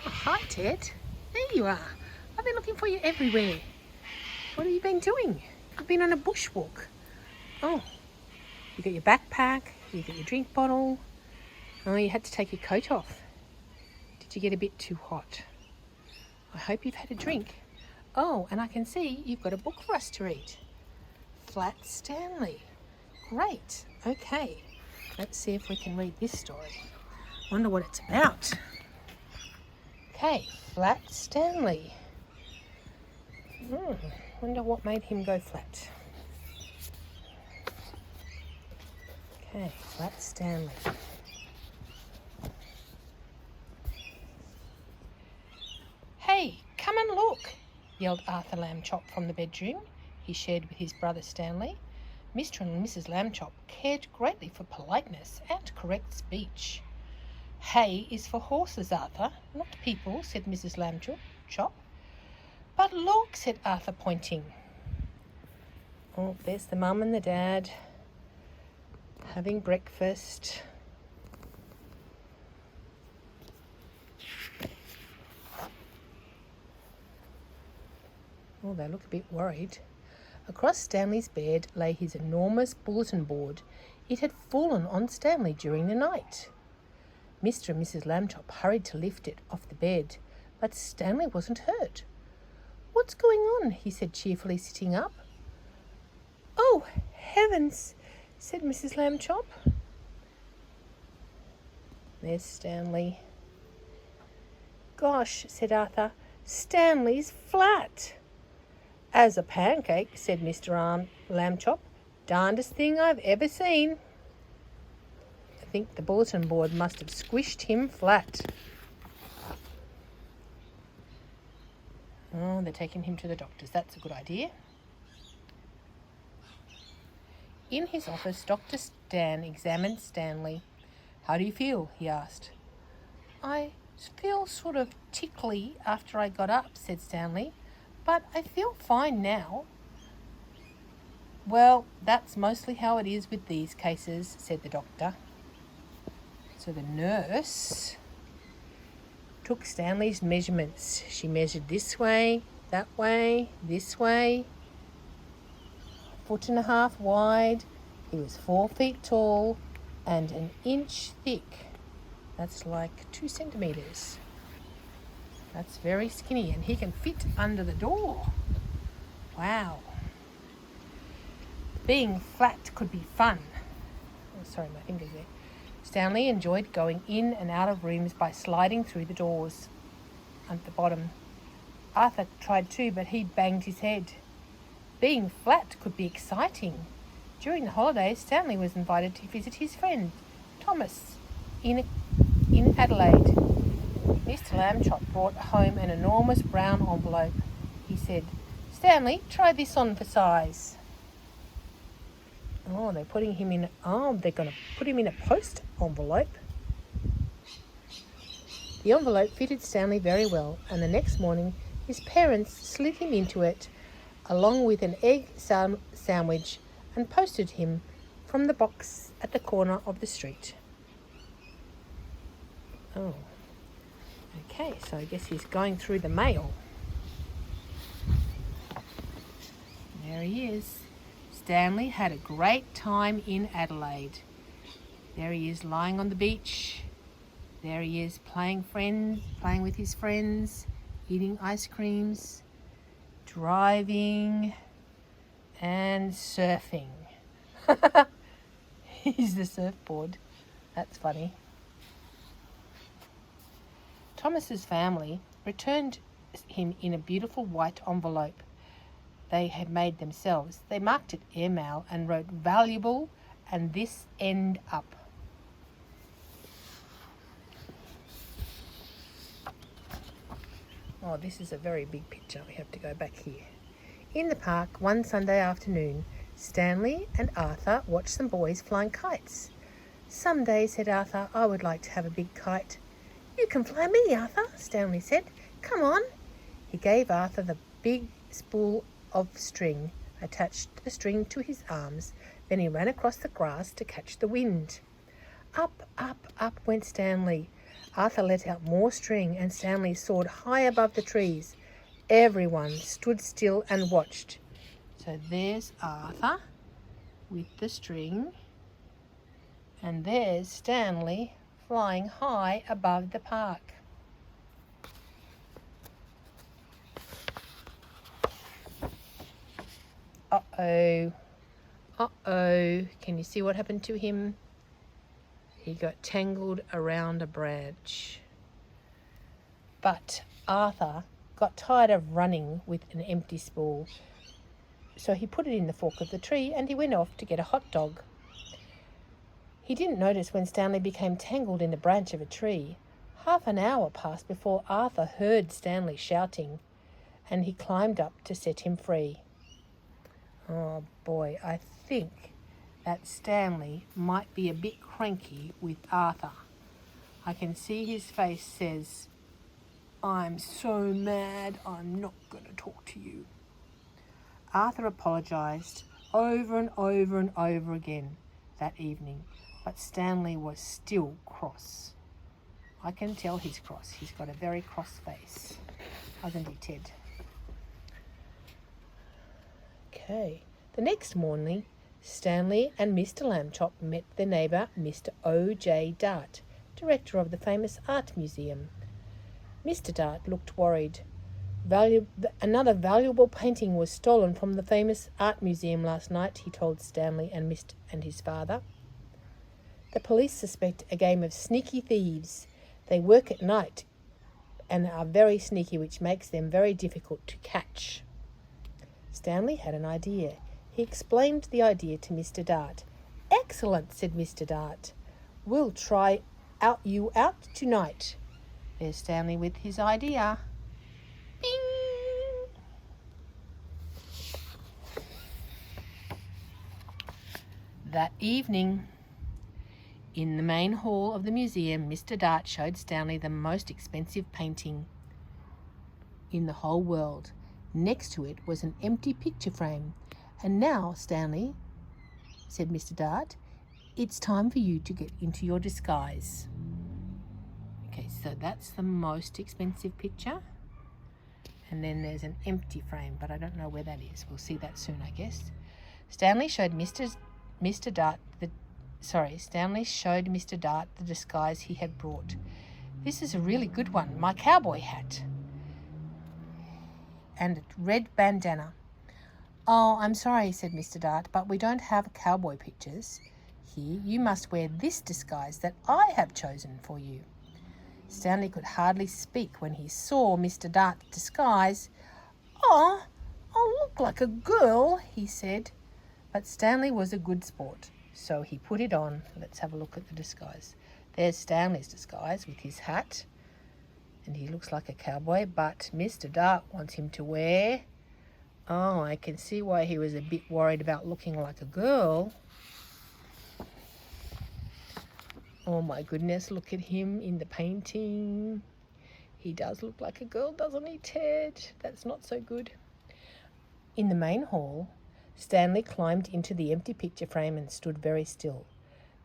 Hi, Ted. There you are. I've been looking for you everywhere. What have you been doing? You've been on a bushwalk. Oh, you got your backpack, you got your drink bottle. Oh, you had to take your coat off. Did you get a bit too hot? I hope you've had a drink. Oh, and I can see you've got a book for us to read. Flat Stanley. Great. Okay. Let's see if we can read this story. Wonder what it's about. Okay, Flat Stanley. Wonder what made him go flat. Okay, Flat Stanley. Hey, come and look, yelled Arthur Lambchop from the bedroom he shared with his brother Stanley. Mr. and Mrs. Lambchop cared greatly for politeness and correct speech. Hay is for horses, Arthur, not people, said Mrs. Lambchop. But look, said Arthur, pointing. Oh, there's the mum and the dad having breakfast. Oh, they look a bit worried. Across Stanley's bed lay his enormous bulletin board. It had fallen on Stanley during the night. Mr. and Mrs. Lambchop hurried to lift it off the bed, but Stanley wasn't hurt. What's going on? He said cheerfully, sitting up. Oh, heavens, said Mrs. Lambchop. There's Stanley. Gosh, said Arthur, Stanley's flat. As a pancake, said Mr. Lambchop. Darndest thing I've ever seen. I think the bulletin board must have squished him flat. Oh, they're taking him to the doctors. That's a good idea. In his office, Dr. Stan examined Stanley. How do you feel? He asked. I feel sort of tickly after I got up, said Stanley, but I feel fine now. Well, that's mostly how it is with these cases, said the doctor. So the nurse took Stanley's measurements. She measured this way, that way, this way. 1.5 feet wide. He was 4 feet tall and 1 inch thick. That's like 2 centimeters. That's very skinny, and he can fit under the door. Wow. Being flat could be fun. Oh, sorry, my finger's there. Stanley enjoyed going in and out of rooms by sliding through the doors at the bottom. Arthur tried too, but he banged his head. Being flat could be exciting. During the holidays, Stanley was invited to visit his friend, Thomas, in Adelaide. Mr. Lambchop brought home an enormous brown envelope. He said, Stanley, try this on for size. Oh, they're going to put him in a post envelope. The envelope fitted Stanley very well, and the next morning his parents slid him into it, along with an egg sandwich, and posted him from the box at the corner of the street. Oh, okay, so I guess he's going through the mail. There he is. Stanley had a great time in Adelaide. There he is lying on the beach. There he is playing with his friends, eating ice creams, driving, and surfing. He's the surfboard. That's funny. Thomas's family returned him in a beautiful white envelope they had made themselves. They marked it airmail and wrote valuable and this end up. Oh, this is a very big picture. We have to go back here. In the park one Sunday afternoon, Stanley and Arthur watched some boys flying kites. Someday, said Arthur, I would like to have a big kite. You can fly me, Arthur, Stanley said. Come on. He gave Arthur the big spool of string, attached the string to his arms. Then he ran across the grass to catch the wind. Up, up, up went Stanley. Arthur let out more string and Stanley soared high above the trees. Everyone stood still and watched. So there's Arthur with the string, and there's Stanley flying high above the park. Uh-oh. Can you see what happened to him? He got tangled around a branch. But Arthur got tired of running with an empty spool, so he put it in the fork of the tree and he went off to get a hot dog. He didn't notice when Stanley became tangled in the branch of a tree. Half an hour passed before Arthur heard Stanley shouting, and he climbed up to set him free. Oh boy, I think that Stanley might be a bit cranky with Arthur. I can see his face says, "I'm so mad, I'm not going to talk to you." Arthur apologised over and over and over again that evening, but Stanley was still cross. I can tell he's cross. He's got a very cross face. Hasn't he, Ted? Okay. The next morning, Stanley and Mr. Lambchop met their neighbour, Mr. O.J. Dart, director of the famous art museum. Mr. Dart looked worried. Another valuable painting was stolen from the famous art museum last night, he told Stanley and his father. The police suspect a game of sneaky thieves. They work at night and are very sneaky, which makes them very difficult to catch. Stanley had an idea. He explained the idea to Mr. Dart. "Excellent," said Mr. Dart. "We'll try you out tonight." There's Stanley with his idea. Bing! That evening, in the main hall of the museum, Mr. Dart showed Stanley the most expensive painting in the whole world. Next to it was an empty picture frame. "And now, Stanley," said Mr. Dart, "it's time for you to get into your disguise." Okay, so that's the most expensive picture. And then there's an empty frame, but I don't know where that is. We'll see that soon, I guess. Stanley showed Mr. Dart the disguise he had brought. "This is a really good one, my cowboy hat and a red bandana." "Oh, I'm sorry," said Mr. Dart, "but we don't have cowboy pictures here. You must wear this disguise that I have chosen for you." Stanley could hardly speak when he saw Mr. Dart's disguise. "Oh, I'll look like a girl," he said. But Stanley was a good sport, so he put it on. Let's have a look at the disguise. There's Stanley's disguise with his hat, and he looks like a cowboy, but Mr. Dart wants him to wear... Oh, I can see why he was a bit worried about looking like a girl. Oh my goodness, look at him in the painting. He does look like a girl, doesn't he, Ted? That's not so good. In the main hall, Stanley climbed into the empty picture frame and stood very still.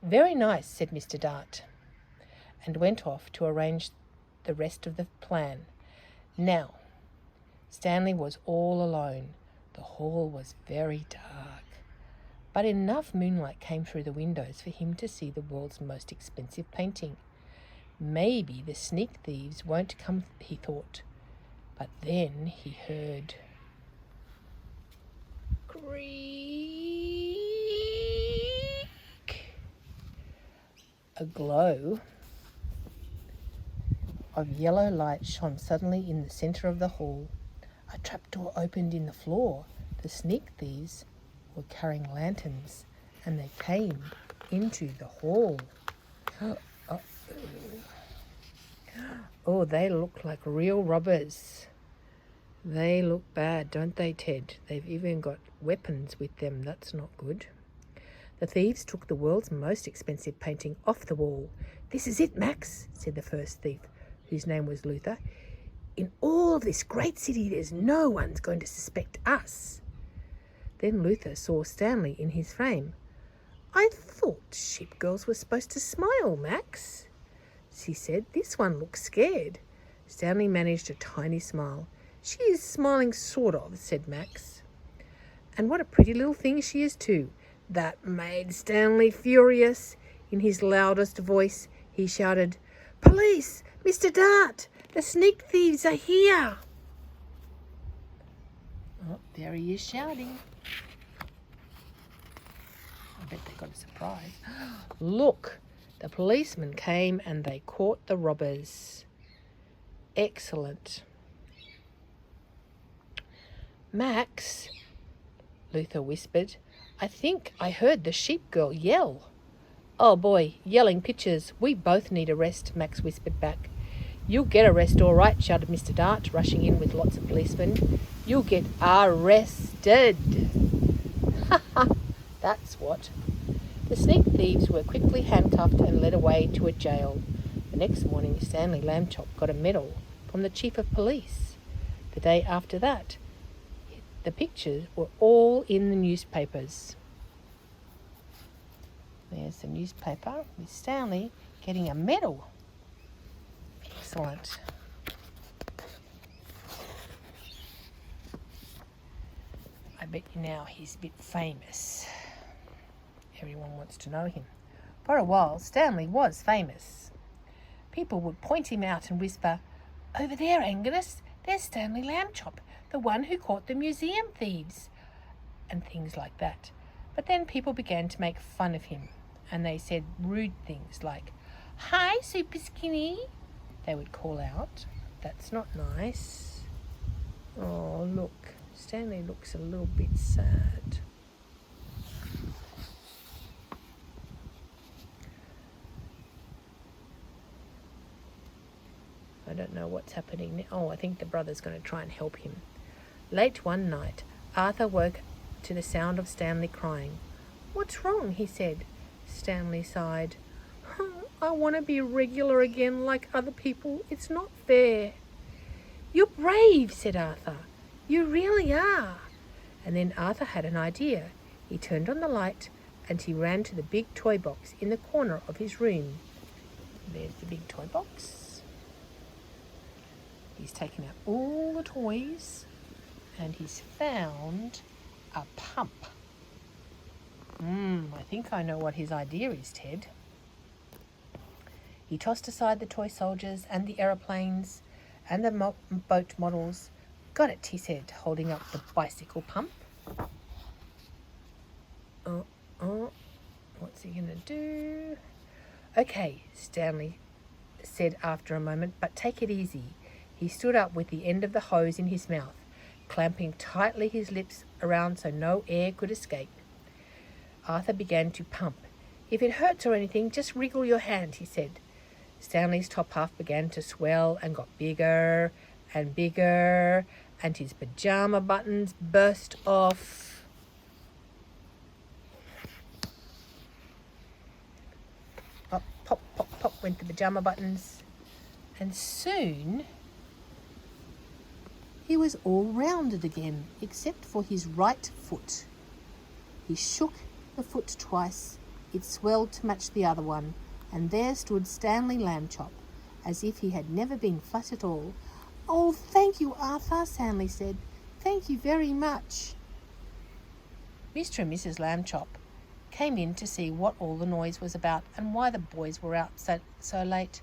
"Very nice," said Mr. Dart, and went off to arrange the rest of the plan. Now, Stanley was all alone. The hall was very dark, but enough moonlight came through the windows for him to see the world's most expensive painting. Maybe the sneak thieves won't come, he thought. But then he heard... creak! A glow of yellow light shone suddenly in the centre of the hall. A trapdoor opened in the floor. The sneak thieves were carrying lanterns, and they came into the hall. Oh, they look like real robbers. They look bad, don't they, Ted? They've even got weapons with them. That's not good. The thieves took the world's most expensive painting off the wall. "This is it, Max," said the first thief, whose name was Luther. "In all of this great city, there's no one's going to suspect us." Then Luther saw Stanley in his frame. "I thought ship girls were supposed to smile, Max." she said. This one looks scared. Stanley managed a tiny smile. She is smiling sort of, said Max. And what a pretty little thing she is too. That made Stanley furious. In his loudest voice, he shouted, "Police! Mr. Dart! The sneak thieves are here!" Oh, there he is shouting. I bet they got a surprise. Look, the policemen came and they caught the robbers. Excellent. Max, Luther whispered, I think I heard the sheep girl yell. Oh boy, yelling pictures. We both need a rest, Max whispered back. You'll get a rest all right, shouted Mr. Dart, rushing in with lots of policemen. You'll get arrested. Ha ha, that's what. The sneak thieves were quickly handcuffed and led away to a jail. The next morning, Stanley Lambchop got a medal from the chief of police. The day after that, the pictures were all in the newspapers. There's the newspaper with Stanley getting a medal. Excellent. I bet you now he's a bit famous. Everyone wants to know him. For a while, Stanley was famous. People would point him out and whisper, Over there, Angus, there's Stanley Lambchop, the one who caught the museum thieves, and things like that. But then people began to make fun of him, and they said rude things like, Hi, super skinny, they would call out. That's not nice. Oh, look, Stanley looks a little bit sad. I don't know what's happening now. Oh, I think the brother's going to try and help him. Late one night, Arthur woke to the sound of Stanley crying. What's wrong? He said. Stanley sighed. I want to be regular again like other people. It's not fair. You're brave, said Arthur. You really are. And then Arthur had an idea. He turned on the light and he ran to the big toy box in the corner of his room. There's the big toy box. He's taken out all the toys and he's found a pump. I think I know what his idea is, Ted. He tossed aside the toy soldiers and the aeroplanes and the boat models. Got it, he said, holding up the bicycle pump. What's he going to do? Okay, Stanley said after a moment, but take it easy. He stood up with the end of the hose in his mouth, clamping tightly his lips around so no air could escape. Arthur began to pump. If it hurts or anything, just wriggle your hand, he said. Stanley's top half began to swell and got bigger and bigger, and his pajama buttons burst off. Pop, pop, pop, pop went the pajama buttons, and soon he was all rounded again, except for his right foot. He shook the foot twice. It swelled to match the other one, and there stood Stanley Lambchop, as if he had never been flat at all. Oh, thank you, Arthur, Stanley said. Thank you very much. Mr. and Mrs. Lambchop came in to see what all the noise was about and why the boys were out so late.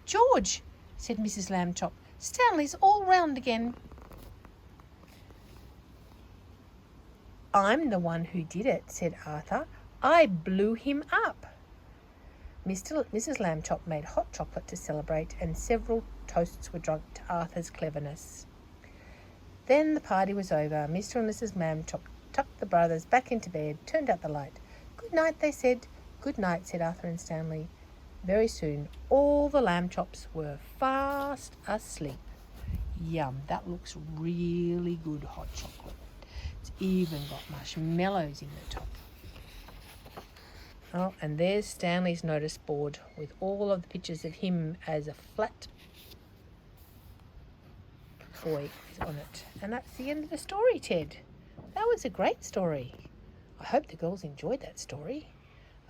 George, said Mrs. Lambchop, Stanley's all round again. I'm the one who did it, said Arthur. I blew him up. Mrs. Lambchop made hot chocolate to celebrate, and several toasts were drunk to Arthur's cleverness. Then the party was over. Mr. and Mrs. Lambchop tucked the brothers back into bed, turned out the light. Good night, they said. Good night, said Arthur and Stanley. Very soon, all the Lambchops were fast asleep. Yum, that looks really good hot chocolate. It's even got marshmallows in the top. Oh, and there's Stanley's notice board with all of the pictures of him as a flat boy on it. And that's the end of the story, Ted. That was a great story. I hope the girls enjoyed that story.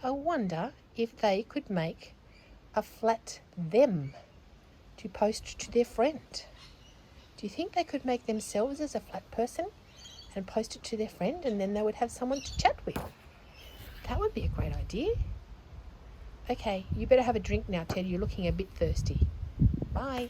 I wonder if they could make a flat them to post to their friend. Do you think they could make themselves as a flat person and post it to their friend, and then they would have someone to chat with? That would be a great idea. Okay, you better have a drink now, Ted. You're looking a bit thirsty. Bye.